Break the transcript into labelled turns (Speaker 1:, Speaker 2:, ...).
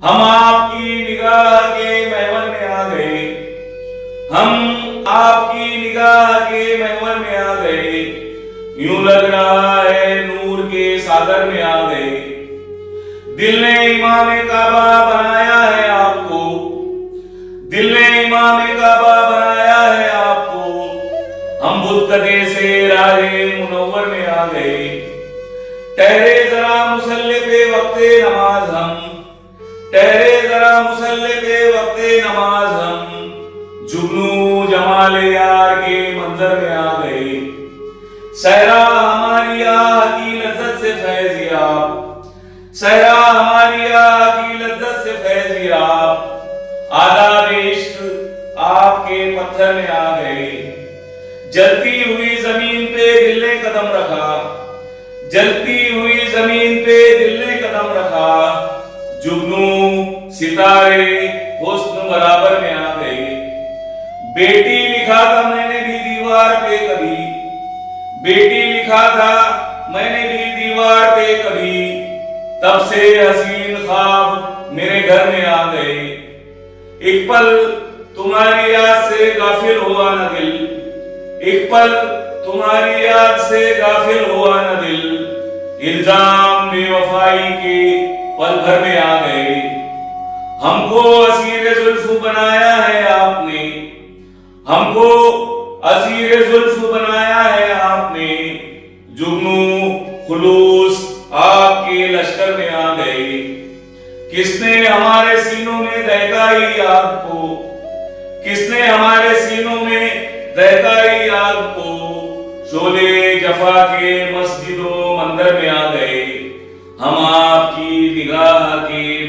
Speaker 1: हम आपकी निगाह के महवर में आ गए, हम आपकी निगाह के महवर में आ गए। यूं लग रहा है नूर के सागर में आ गए। दिल ने इमाम काबा बनाया है आपको, दिल ने इमाम काबा बनाया है आपको। हम बुतकदे से राहे मुनव्वर में आ गए। ठहरे जरा मुसल्ले पे वक्ते नमाज हम, ठहरे जरा मुसल्ले पे वक्ते नमाज हम। जुगनू जमाल यार के मंजर में आ गए। सहरा हमारी आह की लज्जत से फैज़याब, सहरा हमारी आह की लज्जत से फैज़याब। आदाब इश्क आपके पत्थर में आ गए। जलती हुई जमीन पे दिल ने कदम रखा, जलती हुई जमीन पे दिल ने कदम रखा। जुगनू सितारे हुस्न बराबर में आ गए। बेटी लिखा था मैंने भी दीवार पे कभी, बेटी लिखा था मैंने भी दीवार पे कभी। तब से हसीन ख्वाब मेरे घर में आ गए। एक पल तुम्हारी याद से गाफिल हुआ न दिल, एक पल तुम्हारी याद से गाफिल हुआ न दिल। इल्जाम बेवफाई के पल भर में आ गए। हमको असीर जुल्फ बनाया है आपने, हमको असीर जुल्फ बनाया है आपने। जुगनू खुलूस आपके लश्कर में आ गए। किसने हमारे सीनों में दहकाई आग को, किसने हमारे सीनों में दहकाई आग को। शोले जफा के मस्जिदों मंदिर में आ गए। हम आपकी निगाह के